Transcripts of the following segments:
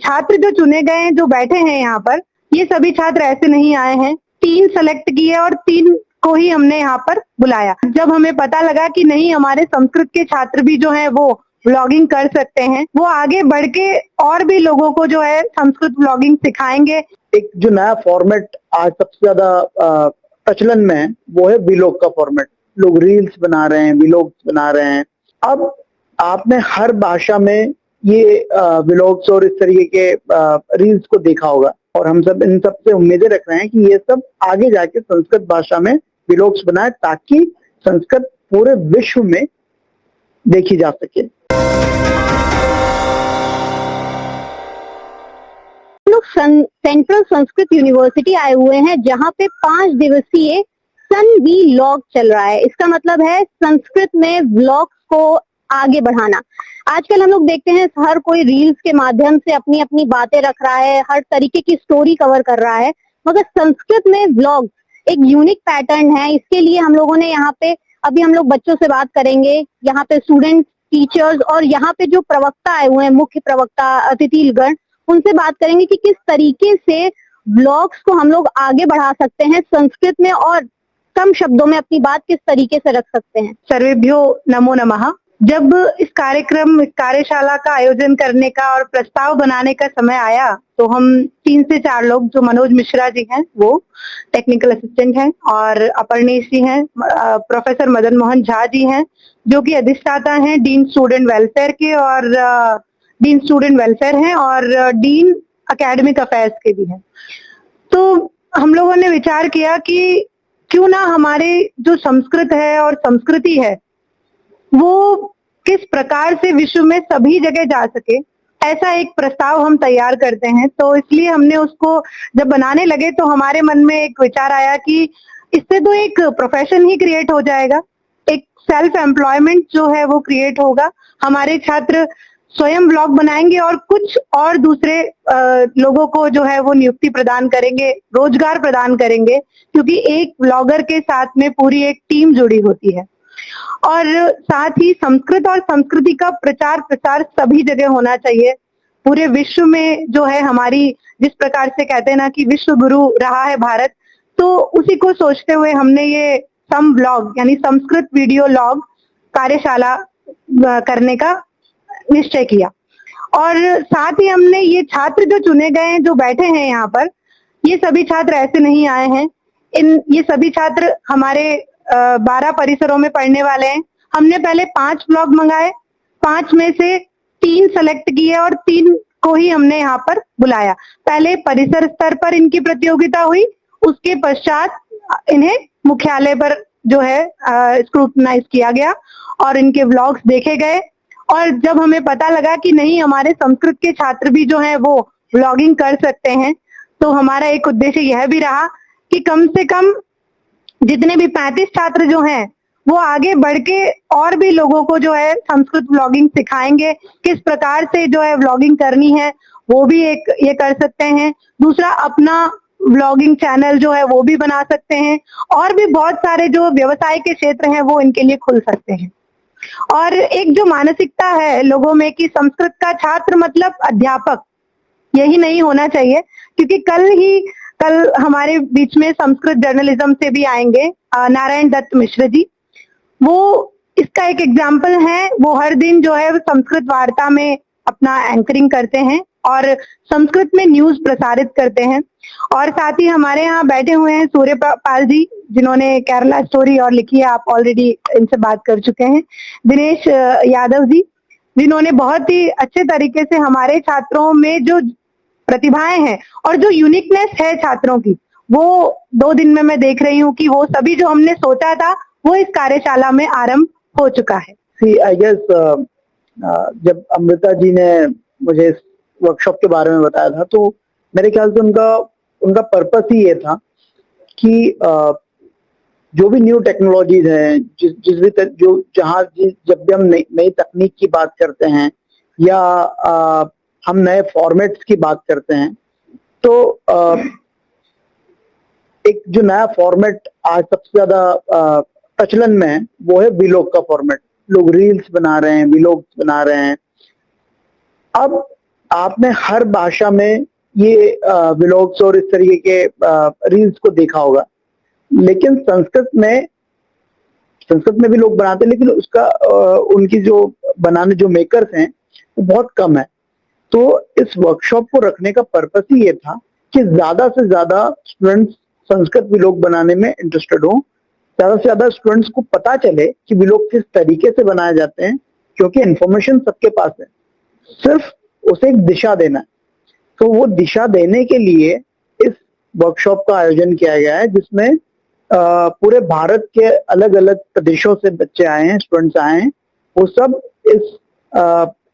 छात्र जो चुने गए हैं, जो बैठे हैं यहाँ पर, ये सभी छात्र ऐसे नहीं आए हैं। 3 सेलेक्ट किए और 3 को ही हमने यहाँ पर बुलाया। जब हमें पता लगा कि नहीं, हमारे संस्कृत के छात्र भी जो है वो व्लॉगिंग कर सकते हैं, वो आगे बढ़ के और भी लोगों को जो है संस्कृत व्लॉगिंग सिखाएंगे। एक जो नया फॉर्मेट आज सबसे ज्यादा प्रचलन में है वो है वीलॉग का फॉर्मेट। लोग रील्स बना रहे हैं, वीलॉग्स बना रहे हैं। अब आपने हर भाषा में ये व्लॉग्स और इस तरीके के रील्स को देखा होगा, और हम सब इन सब से उम्मीदें रख रहे हैं कि ये सब आगे जाके संस्कृत भाषा में व्लॉग्स बनाए, ताकि संस्कृत पूरे विश्व में देखी जा सके। लोग सेंट्रल संस्कृत यूनिवर्सिटी आए हुए हैं, जहां पे 5 दिवसीय सन व्लॉग चल रहा है। इसका मतलब है संस्कृत में व्लॉग्स को आगे बढ़ाना। आजकल हम लोग देखते हैं हर कोई रील्स के माध्यम से अपनी अपनी बातें रख रहा है, हर तरीके की स्टोरी कवर कर रहा है, मगर संस्कृत में व्लॉग एक यूनिक पैटर्न है। इसके लिए हम लोगों ने यहाँ पे, अभी हम लोग बच्चों से बात करेंगे, यहाँ पे स्टूडेंट, टीचर्स और यहाँ पे जो प्रवक्ता आए हुए हैं, मुख्य प्रवक्ता, अतिथिगण, उनसे बात करेंगे कि किस तरीके से व्लॉग्स को हम लोग आगे बढ़ा सकते हैं संस्कृत में, और कम शब्दों में अपनी बात किस तरीके से रख सकते हैं। सर्वेभ्यो नमो नमः। जब इस कार्यशाला का आयोजन करने का और प्रस्ताव बनाने का समय आया, तो हम 3 से 4 लोग, जो मनोज मिश्रा जी हैं वो टेक्निकल असिस्टेंट हैं, और अपर्णेश जी हैं, प्रोफेसर मदन मोहन झा जी हैं जो कि अधिष्ठाता हैं डीन स्टूडेंट वेलफेयर के, और डीन स्टूडेंट वेलफेयर हैं, और डीन एकेडमिक अफेयर्स के भी हैं। तो हम लोगों ने विचार किया कि क्यों ना हमारे जो संस्कृत है और संस्कृति है वो किस प्रकार से विश्व में सभी जगह जा सके, ऐसा एक प्रस्ताव हम तैयार करते हैं। तो इसलिए हमने उसको जब बनाने लगे तो हमारे मन में एक विचार आया कि इससे तो एक प्रोफेशन ही क्रिएट हो जाएगा, एक सेल्फ एम्प्लॉयमेंट जो है वो क्रिएट होगा। हमारे छात्र स्वयं ब्लॉग बनाएंगे और कुछ और दूसरे लोगों को जो है वो नियुक्ति प्रदान करेंगे, रोजगार प्रदान करेंगे, क्योंकि एक ब्लॉगर के साथ में पूरी एक टीम जुड़ी होती है। और साथ ही संस्कृत और संस्कृति का प्रचार प्रसार सभी जगह होना चाहिए। पूरे विश्व में जो है हमारी, जिस प्रकार से कहते हैं ना कि विश्व गुरु रहा है भारत, तो उसी को सोचते हुए हमने ये सम ब्लॉग यानी संस्कृत वीडियो लॉग कार्यशाला करने का निश्चय किया। और साथ ही हमने ये छात्र जो चुने गए हैं, जो बैठे हैं यहाँ पर, ये सभी छात्र ऐसे नहीं आए हैं। ये सभी छात्र हमारे 12 परिसरों में पढ़ने वाले हैं। हमने पहले 5 ब्लॉग मंगाए, 5 में से 3 सेलेक्ट किए और 3 को ही हमने यहाँ पर बुलाया। पहले परिसर स्तर पर इनकी प्रतियोगिता हुई, उसके पश्चात इन्हें मुख्यालय पर जो है स्क्रूटनाइज किया गया और इनके व्लॉग्स देखे गए। और जब हमें पता लगा कि नहीं, हमारे संस्कृत के छात्र भी जो है वो व्लॉगिंग कर सकते हैं, तो हमारा एक उद्देश्य यह भी रहा कि कम से कम जितने भी 35 छात्र जो हैं वो आगे बढ़ के और भी लोगों को जो है संस्कृत व्लॉगिंग सिखाएंगे, किस प्रकार से जो है व्लॉगिंग करनी है वो भी एक ये कर सकते हैं। दूसरा, अपना व्लॉगिंग चैनल जो है वो भी बना सकते हैं, और भी बहुत सारे जो व्यवसाय के क्षेत्र हैं वो इनके लिए खुल सकते हैं। और एक जो मानसिकता है लोगों में कि संस्कृत का छात्र मतलब अध्यापक, यही नहीं होना चाहिए, क्योंकि कल हमारे बीच में संस्कृत जर्नलिज्म से भी आएंगे नारायण दत्त मिश्र जी। वो इसका एक एग्जाम्पल है। वो हर दिन जो है संस्कृत वार्ता में अपना एंकरिंग करते हैं और संस्कृत में न्यूज प्रसारित करते हैं। और साथ ही हमारे यहाँ बैठे हुए हैं सूर्यपाल जी, जिन्होंने केरला स्टोरी और लिखी है, आप ऑलरेडी इनसे बात कर चुके हैं। दिनेश यादव जी, जिन्होंने बहुत ही अच्छे तरीके से हमारे छात्रों में जो प्रतिभाएं हैं और जो यूनिकनेस है छात्रों की, वो 2 दिन में मैं देख रही हूँ कि वो सभी जो हमने सोचा था वो इस कार्यशाला में आरंभ हो चुका है। आई गेस जब अमृता जी ने मुझे इस वर्कशॉप के बारे में बताया था, तो मेरे ख्याल से उनका पर्पस ही ये था कि जो भी न्यू टेक्नोलॉजीज हैं, जब भी हम नई तकनीक की बात करते हैं या हम नए फॉर्मेट्स की बात करते हैं, तो एक जो नया फॉर्मेट आज सबसे ज्यादा प्रचलन में है वो है वीलॉग का फॉर्मेट। लोग रील्स बना रहे हैं, वीलॉग्स बना रहे हैं। अब आपने हर भाषा में ये व्लॉग्स और इस तरीके के रील्स को देखा होगा, लेकिन संस्कृत में भी लोग बनाते हैं, लेकिन उसका उनकी जो बनाने जो मेकर्स हैं वो बहुत कम है। तो इस वर्कशॉप को रखने का पर्पस ही ये था कि ज्यादा से ज्यादा स्टूडेंट्स संस्कृत व्लॉग बनाने में इंटरेस्टेड हो, ज्यादा से ज्यादा स्टूडेंट्स को पता चले कि व्लॉग किस तरीके से बनाए जाते हैं, क्योंकि इंफॉर्मेशन सबके पास है, सिर्फ उसे एक दिशा देना है। तो वो दिशा देने के लिए इस वर्कशॉप का आयोजन किया गया है, जिसमें पूरे भारत के अलग अलग प्रदेशों से बच्चे आए हैं, स्टूडेंट्स आए हैं। वो सब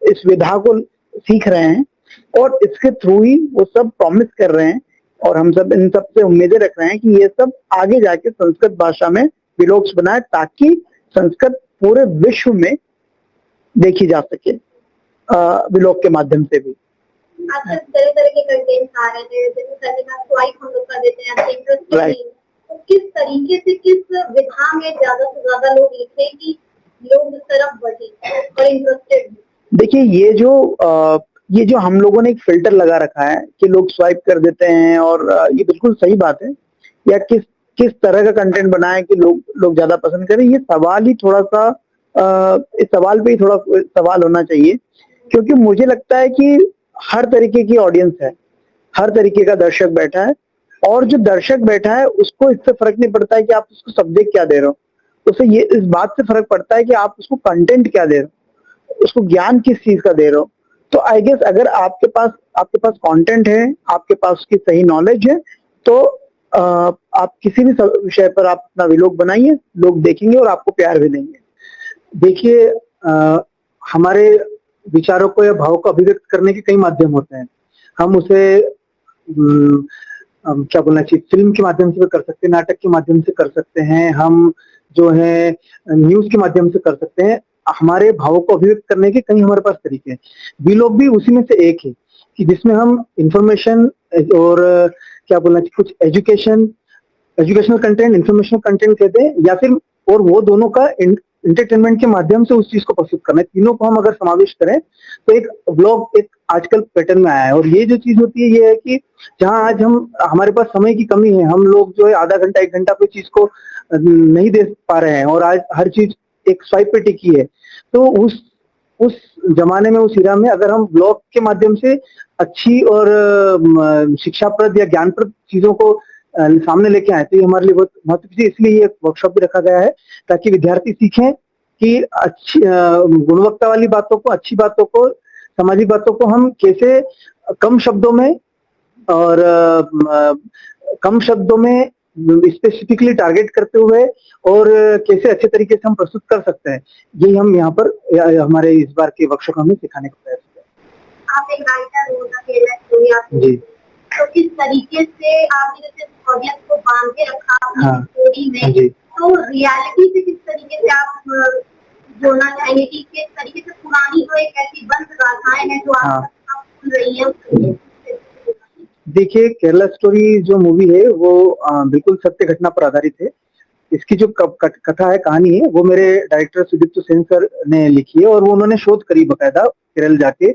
इस विधा को सीख रहे हैं और इसके थ्रू ही वो सब प्रॉमिस कर रहे हैं, और हम सब इन सब से उम्मीदें रख रहे हैं कि ये सब आगे जाके संस्कृत भाषा में व्लॉग्स बनाए, ताकि संस्कृत पूरे विश्व में देखी जा सके व्लॉग के माध्यम से भी। आजकल तरह तरह के कंटेंट आ रहे हैं, जैसे करने का स्वाइप हम लोग कर देते हैं, इंटरेस्टिंग। तो किस तरीके से, किस विधा में ज्यादा से ज्यादा लोग लिखे कि लोग इस तरफ बढ़े और इंटरेस्टेड? देखिए, ये जो हम लोगों ने एक फिल्टर लगा रखा है कि लोग स्वाइप कर देते हैं, और ये बिल्कुल सही बात है, या किस तरह का कंटेंट बनाएं कि लोग ज्यादा पसंद करें, ये सवाल ही थोड़ा सा इस सवाल पे ही थोड़ा सवाल होना चाहिए। क्योंकि मुझे लगता है कि हर तरीके की ऑडियंस है, हर तरीके का दर्शक बैठा है, और जो दर्शक बैठा है उसको इससे फर्क नहीं पड़ता है कि आप उसको सब्जेक्ट क्या दे रहे हो, उसे ये इस बात से फर्क पड़ता है कि आप उसको कंटेंट क्या दे रहे हो, उसको ज्ञान किस चीज का दे रहे हो। तो आई गेस अगर आपके पास कंटेंट है, आपके पास उसकी सही नॉलेज है, तो आप किसी भी विषय पर आप अपना व्लॉग बनाइए, लोग देखेंगे और आपको प्यार भी देंगे। देखिए, हमारे विचारों को या भाव को अभिव्यक्त करने के कई माध्यम होते हैं। हम उसे क्या बोलना चाहिए, फिल्म के माध्यम से भी कर सकते हैं, नाटक के माध्यम से कर सकते हैं, हम जो है न्यूज के माध्यम से कर सकते हैं। हमारे भावों को अभिव्यक्त करने के कई हमारे पास तरीके हैं। व्लॉग भी उसी में से एक है कि जिसमें हम इंफॉर्मेशन और क्या बोलना चाहिए, कुछ एजुकेशनल कंटेंट, इंफॉर्मेशनल कंटेंट कहते हैं, या फिर और वो दोनों का एंटरटेनमेंट के माध्यम से उस चीज को प्रस्तुत करना है। तीनों को हम अगर समावेश करें तो एक व्लॉग एक आजकल पैटर्न में आया है। और ये जो चीज होती है ये है कि जहां आज हमारे पास समय की कमी है, हम लोग जो है आधा घंटा 1 घंटा कोई चीज को नहीं दे पा रहे हैं, और आज हर चीज एक स्वाइप पे टिकी है। तो उस जमाने में, उस इरा में अगर हम ब्लॉग के माध्यम से अच्छी और शिक्षाप्रद या ज्ञानप्रद चीजों को सामने लेके आए, तो ये हमारे लिए बहुत महत्वपूर्ण है। इसलिए ये वर्कशॉप भी रखा गया है ताकि विद्यार्थी सीखें कि अच्छी गुणवत्ता वाली बातों को, अच्छी बातों को, सामाजिक बातों को हम कैसे कम शब्दों में और कम शब्दों में स्पेसिफिकली टारगेट करते हुए और कैसे अच्छे तरीके से हम प्रस्तुत कर सकते हैं, यही हम यहाँ पर हमारे इस बार के वर्कशॉप में सिखाने का प्रयास किया। आप एक राइटर हो, अकेला स्टोरी आपने, तो किस तरीके से आपने जैसे ऑडियंस को बांध के रखा अपनी स्टोरी में, तो रियलिटी से किस तरीके से आप जोड़ना चाहेंगे कि किस तरीके से पुरानी जो एक ऐसी बंद गाथाएं हैं जो आप सुन रही हैं? देखिए, केरला स्टोरी जो मूवी है वो बिल्कुल सत्य घटना पर आधारित है। इसकी जो कथा है, कहानी है, वो मेरे डायरेक्टर सुदीप्त सेन सर ने लिखी है, और वो उन्होंने शोध करी बकायदा केरल जाके।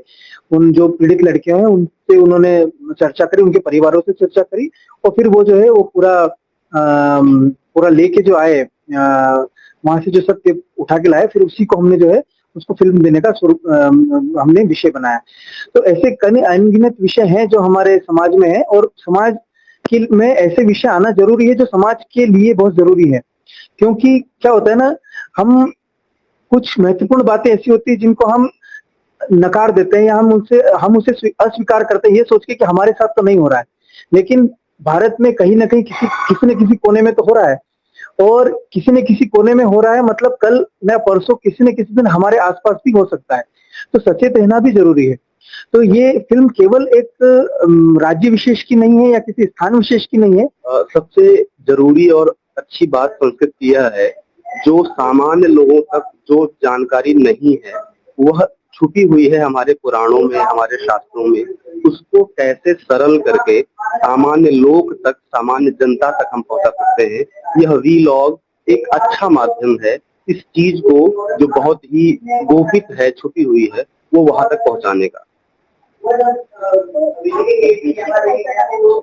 उन जो पीड़ित लड़के हैं उनसे उन्होंने चर्चा करी, उनके परिवारों से चर्चा करी, और फिर वो जो है वो पूरा लेके जो आए, वहां से जो सत्य उठा के लाए, फिर उसी को हमने जो है उसको फिल्म देने का हमने विषय बनाया। तो ऐसे कई अनगिनत विषय हैं जो हमारे समाज में है, और समाज में ऐसे विषय आना जरूरी है जो समाज के लिए बहुत जरूरी है। क्योंकि क्या होता है ना, हम कुछ महत्वपूर्ण बातें ऐसी होती है जिनको हम नकार देते हैं, या हम उसे अस्वीकार करते हैं, ये सोच के कि हमारे साथ तो नहीं हो रहा है। लेकिन भारत में कहीं ना कहीं किसी न किसी कोने में तो हो रहा है, और किसी न किसी कोने में हो रहा है मतलब कल या परसों किसी न किसी दिन हमारे आसपास भी हो सकता है। तो सचेत रहना भी जरूरी है। तो ये फिल्म केवल एक राज्य विशेष की नहीं है या किसी स्थान विशेष की नहीं है। सबसे जरूरी और अच्छी बात संस्कृत की यह है, जो सामान्य लोगों तक जो जानकारी नहीं है वह छुपी हुई है हमारे पुराणों में, हमारे शास्त्रों में, उसको कैसे सरल करके सामान्य लोग तक, सामान्य जनता तक हम पहुंचा सकते हैं। यह व्लॉग एक अच्छा माध्यम है इस चीज को जो बहुत ही गोपित है, छुपी हुई है, वो वहां तक पहुंचाने का।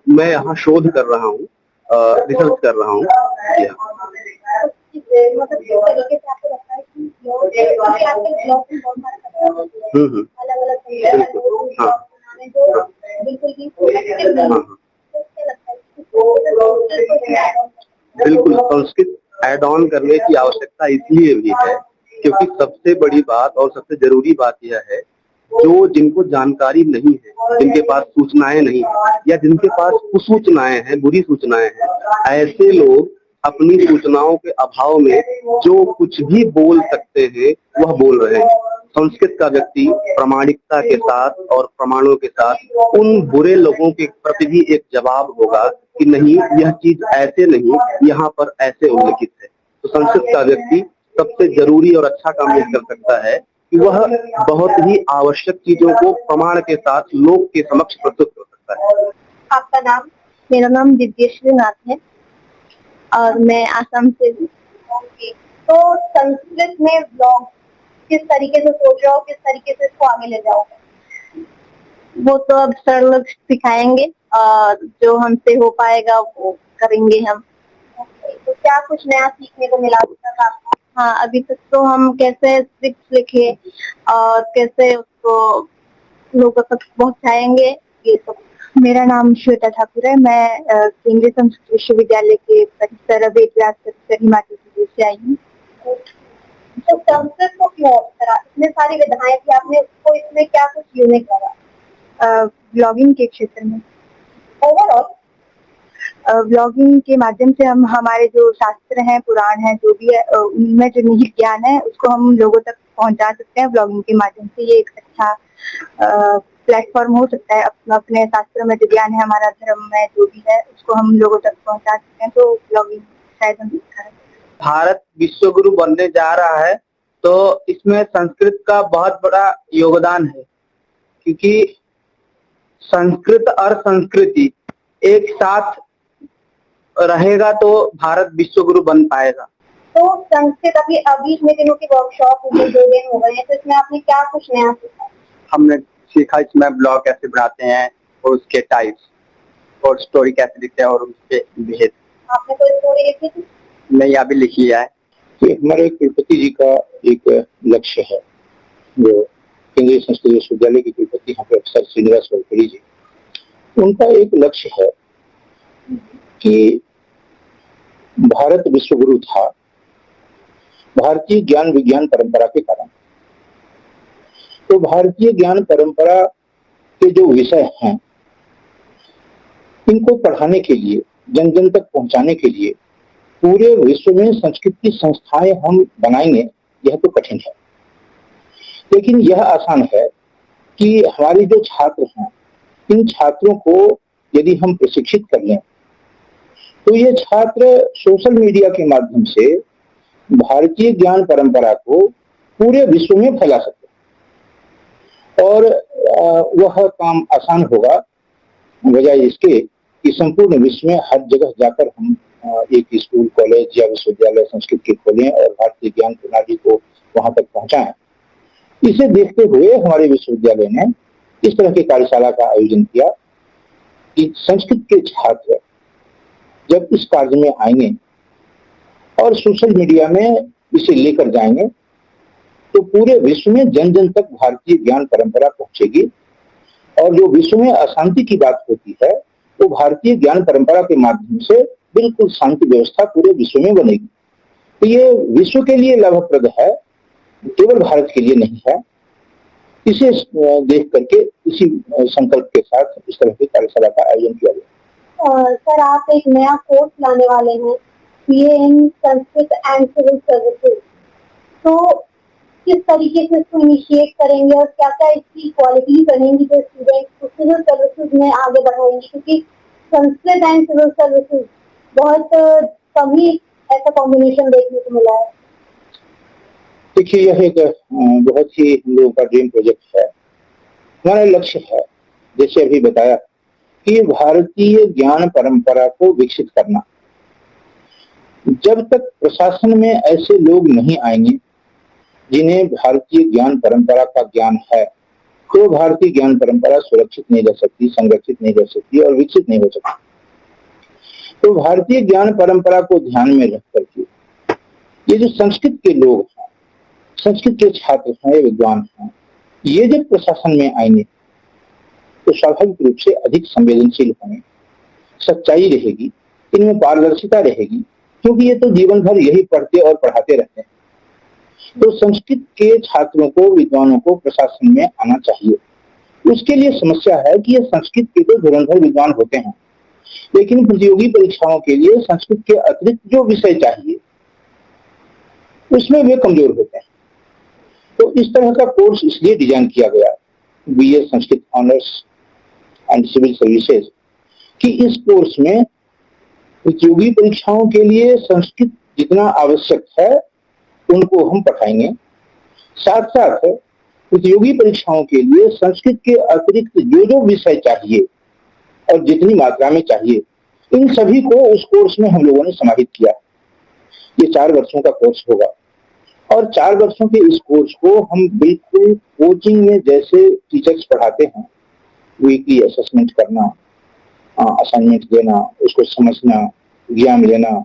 मैं यहाँ शोध कर रहा हूँ, रिसर्च कर रहा हूँ। जी हाँ। मतलब किस तरीके से आपको लगता है कि अलग अलग बिल्कुल, हाँ। बिल्कुल भी बिल्कुल, संस्कृत ऐड ऑन करने की आवश्यकता इसलिए भी है क्योंकि सबसे बड़ी बात और सबसे जरूरी बात यह है, जो जिनको जानकारी नहीं है, जिनके पास सूचनाएं नहीं है या जिनके पास कुसूचनाएं हैं, बुरी सूचनाएं हैं, ऐसे लोग अपनी सूचनाओं के अभाव में जो कुछ भी बोल सकते हैं वह बोल रहे हैं। संस्कृत का व्यक्ति प्रामाणिकता के साथ और प्रमाणों के साथ उन बुरे लोगों के प्रति भी एक जवाब होगा कि नहीं, यह चीज ऐसे नहीं, यहाँ पर ऐसे उल्लिखित है। तो संस्कृत का व्यक्ति सबसे जरूरी और अच्छा काम यह कर सकता है कि वह बहुत ही आवश्यक चीजों को प्रमाण के साथ लोग के समक्ष प्रस्तुत कर सकता है। आपका नाम? मेरा नाम दिव्यश्री नाथ है और मैं आसाम से हूँ। तो संस्कृत में ब्लॉग किस तरीके से सोच रहे हो, किस तरीके से इसको आगे ले जाओगे? वो तो अब सर लोग सिखाएंगे और जो हमसे हो पाएगा वो करेंगे हम। तो क्या कुछ नया सीखने को मिला अभी तक आपको? हाँ, अभी तक तो हम कैसे स्क्रिप्ट लिखे और कैसे उसको लोगों तक पहुंचाएंगे, ये सब। मेरा नाम श्वेता ठाकुर है। मैं केंद्रीय संस्कृत विश्वविद्यालय के परिसर वेदव्यास परिसर हिमाचल प्रदेश से आई हूँ। तो संस्कृत को क्यों इतने सारी विधाएं थी, आपने उसको इसमें क्या कुछ यूनिक लगा? ब्लॉगिंग के क्षेत्र में ओवरऑल ब्लॉगिंग के माध्यम से हम हमारे जो शास्त्र हैं, पुराण हैं, जो भी है उनमें जो निहित ज्ञान है उसको हम लोगों तक पहुंचा सकते हैं। ब्लॉगिंग के माध्यम से ये एक अच्छा प्लेटफॉर्म हो सकता है। अपने शास्त्र में जो ज्ञान है, हमारा धर्म में जो भी है, उसको हम लोगों तक पहुंचा सकते हैं। तो ब्लॉगिंग शायद हम भारत विश्व गुरु बनने जा रहा है तो इसमें संस्कृत का बहुत बड़ा योगदान है, क्योंकि संस्कृत और संस्कृति एक साथ रहेगा तो भारत विश्व गुरु बन पाएगा। तो संस्कृत अभी इतने दिनों की वर्कशॉप हुई, 2 दिन हो गए हैं, तो इसमें आपने क्या कुछ नया सीखा? हमने सीखा इसमें ब्लॉग कैसे बनाते हैं और उसके टाइप्स और स्टोरी कैसे लिखते हैं और उसके भेद। आपने कोई स्टोरी लिखी थी? नहीं, अभी लिखी है। तो हमारे कुलपति जी का एक लक्ष्य है, जो केंद्रीय संस्कृत विश्वविद्यालय के कुलपति यहाँ पे प्रोफेसर श्रीनिवास वलखड़ी जी, उनका एक लक्ष्य है कि भारत विश्वगुरु था भारतीय ज्ञान विज्ञान परंपरा के कारण। तो भारतीय ज्ञान परंपरा के जो विषय हैं, इनको पढ़ाने के लिए, जन जन तक पहुंचाने के लिए पूरे विश्व में संस्कृत की संस्थाएं हम बनाएंगे, यह तो कठिन है। लेकिन यह आसान है कि हमारे जो छात्र हैं, इन छात्रों को यदि हम प्रशिक्षित कर लें तो ये छात्र सोशल मीडिया के माध्यम से भारतीय ज्ञान परंपरा को पूरे विश्व में फैला सकते हैं। और वह काम आसान होगा, बजाय इसके कि संपूर्ण विश्व में हर जगह जाकर हम एक स्कूल, कॉलेज या विश्वविद्यालय संस्कृत के खोलें और भारतीय ज्ञान प्रणाली को वहां तक पहुंचाएं। इसे देखते हुए हमारे विश्वविद्यालय ने इस तरह की कार्यशाला का आयोजन किया कि संस्कृत के छात्र जब इस कार्य में आएंगे और सोशल मीडिया में इसे लेकर जाएंगे तो पूरे विश्व में जन जन तक भारतीय ज्ञान परंपरा पहुंचेगी। और जो विश्व में अशांति की बात होती है, वो भारतीय ज्ञान परंपरा के माध्यम से बिल्कुल शांति व्यवस्था पूरे विश्व में बनेगी। तो ये विश्व के लिए लाभप्रद है, केवल भारत के लिए नहीं है। इसे देख करके इसी संकल्प के साथ इस तरह की कार्यशाला का आयोजन किया गया। सर, आप एक नया कोर्स लाने वाले हैं, BA in Sanskrit and civil services. तो किस तरीके से इसको इनिशिएट करेंगे और क्या क्या इसकी क्वालिटी करेंगी जो स्टूडेंट को सिविल सर्विसेज में आगे बढ़ाएंगे? क्योंकि संस्कृत एंड सिविल सर्विसेज बहुत कम ही ऐसा कॉम्बिनेशन देखने को मिला है। देखिए, यह एक बहुत ही हम लोगों का ड्रीम प्रोजेक्ट है। हमारा लक्ष्य है, जैसे अभी बताया, कि भारतीय ज्ञान परंपरा को विकसित करना। जब तक प्रशासन में ऐसे लोग नहीं आएंगे जिन्हें भारतीय ज्ञान परंपरा का ज्ञान है, तो भारतीय ज्ञान परंपरा सुरक्षित नहीं रह सकती, संरक्षित नहीं रह सकती और विकसित नहीं हो सकती। तो भारतीय ज्ञान परंपरा को ध्यान में रख करके ये जो संस्कृत के लोग हैं, संस्कृत के छात्र हैं, विद्वान हैं, ये जब प्रशासन में आएंगे तो स्वाभाविक रूप से अधिक संवेदनशील होंगे, सच्चाई रहेगी, इनमें पारदर्शिता रहेगी, क्योंकि ये तो जीवन भर यही पढ़ते और पढ़ाते रहते हैं। तो संस्कृत के छात्रों को, विद्वानों को प्रशासन में आना चाहिए। उसके लिए समस्या है कि ये संस्कृत के तो धुरंधर विद्वान होते हैं, लेकिन प्रतियोगी परीक्षाओं के लिए संस्कृत के अतिरिक्त जो विषय चाहिए उसमें वे कमजोर होते हैं। तो इस तरह का कोर्स इसलिए डिजाइन किया गया, BA Sanskrit honours and civil services, कि इस कोर्स में प्रतियोगी परीक्षाओं के लिए संस्कृत जितना आवश्यक है उनको हम पढ़ाएंगे, साथ साथ प्रतियोगी परीक्षाओं के लिए संस्कृत के अतिरिक्त जो जो विषय चाहिए और जितनी मात्रा में चाहिए, इन सभी को उस कोर्स में हम लोगों ने समाहित किया। ये 4 वर्षों का कोर्स होगा और 4 वर्षों के इस कोर्स को हम बिल्कुल कोचिंग में जैसे टीचर्स पढ़ाते हैं, वीकली असेसमेंट करना, असाइनमेंट देना, उसको समझना, ज्ञान लेना,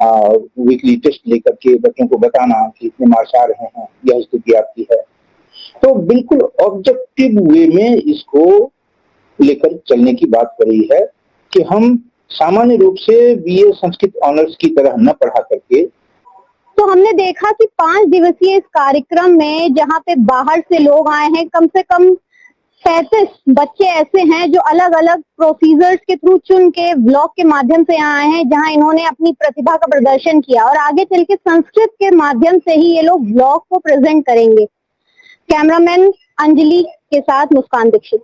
वीकली टेस्ट लेकर के बच्चों को बताना कि इतने मार्क्स आ रहे हैं, यह स्थिति आपकी है। तो बिल्कुल ऑब्जेक्टिव वे में इसको लेकर चलने की बात कर रही है कि हम सामान्य रूप से बीए संस्कृत ऑनर्स की तरह न पढ़ा करके। तो हमने देखा कि 5 दिवसीय इस कार्यक्रम में जहाँ पे बाहर से लोग आए हैं, कम से कम 35 बच्चे ऐसे हैं जो अलग अलग प्रोसीजर्स के थ्रू चुन के ब्लॉग के माध्यम से यहाँ आए हैं, जहाँ इन्होंने अपनी प्रतिभा का प्रदर्शन किया और आगे चल के संस्कृत के माध्यम से ही ये लोग ब्लॉग को प्रेजेंट करेंगे। कैमरामैन अंजलि के साथ मुस्कान दीक्षित।